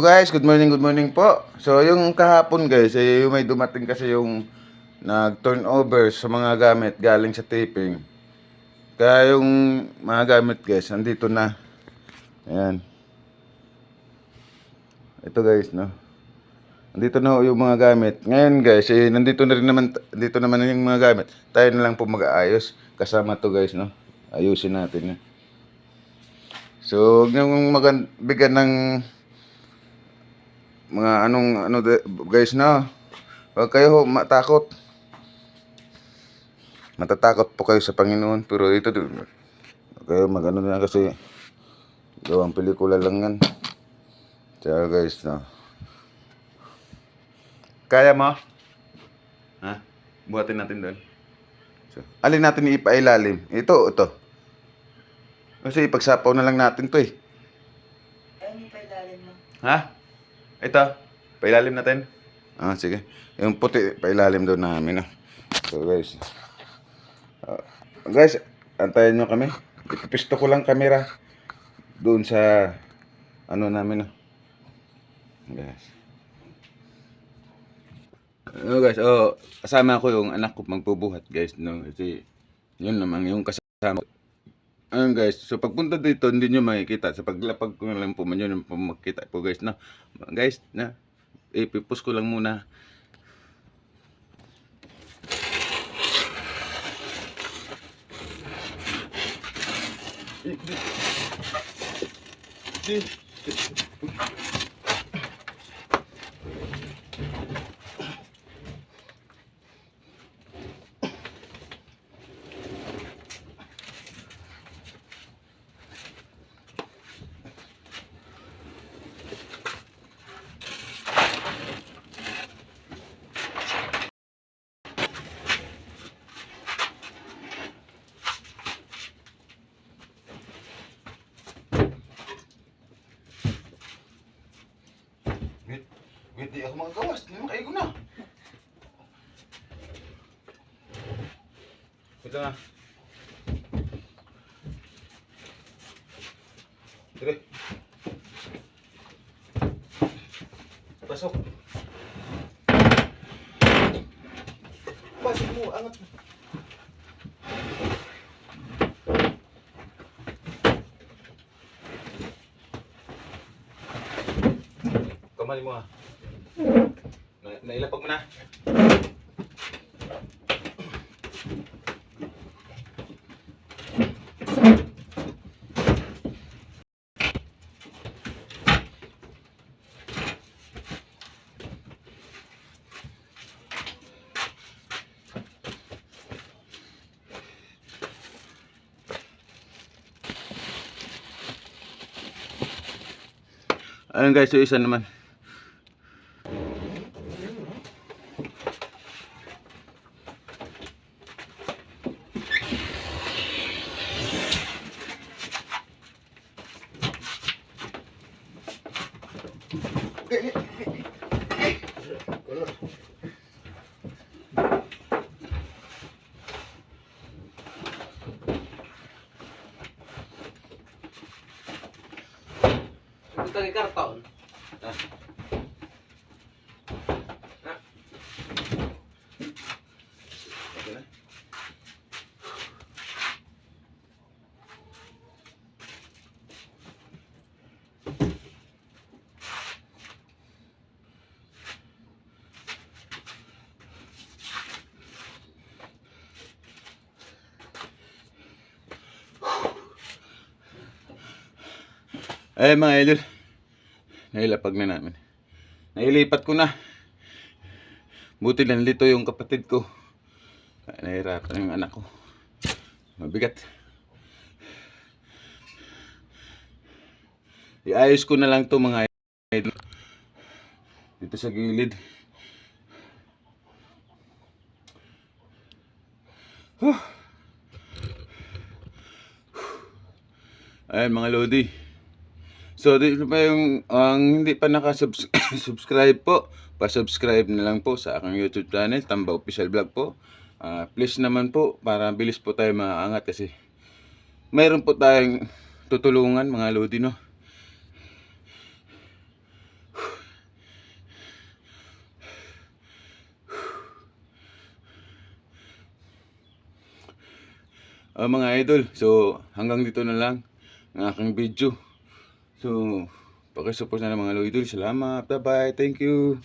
Guys, good morning po. So, yung kahapon guys, may dumating kasi yung nag-turnover sa mga gamit galing sa taping. Kaya yung mga gamit guys, andito na. Ayan. Ito guys, no. Andito na yung mga gamit. Ngayon guys, nandito naman yung mga gamit. Tayo na lang po mag-aayos. Kasama to guys, no. Ayusin natin. So, huwag niyong bigyan ng mga guys, no. Huwag kayo matakot. Matatakot po kayo sa Panginoon, pero ito kayo magano na kasi gawang pelikula lang yan. Kaya guys, no. Kaya mo? Ha? Buhatin natin doon. So, alin natin ipailalim? Ito. Kasi ipagsapaw na lang natin to eh. Ayun, ipailalim mo. Ha? Ito. Pailalim natin. Ah, sige. Yung puti, pailalim doon namin. No? So guys. Guys, antayin nyo kami. Ipipisto ko lang kamera doon sa namin. No? Guys. Guys, kasama ko yung anak ko magbubuhat guys, no? Kasi yun naman yung kasama. Ayun guys, so pagpunta dito hindi nyo makikita. Sa paglapag ko lang po man yun po makikita po guys, no? Guys, na ipipus ko lang muna. Wait, di ako magagawas. Hindi mo kayo na. Ito na. Dire. Pasok. Pasok mo, angat mo. Kamali mo ha. Nailapag mo na. Ayun guys, yung isa naman. Ito yung karton. Eh mga idol, nailapag na namin. Nailipat ko na. Buti lang dito yung kapatid ko. Nahirapan yung anak ko. Mabigat. Iayos ko na lang to mga idol. Dito sa gilid. Ayan mga lodi. So dito pa yung hindi pa naka-subscribe po, pa-subscribe na lang po sa aking YouTube channel, Tamba Official Vlog po. Please naman po para bilis po tayo maangat kasi mayroon po tayong tutulungan mga lodi, no. mga idol. So, hanggang dito na lang ang aking video. So, pakisupport na ng mga idol. Salamat. Bye-bye. Thank you.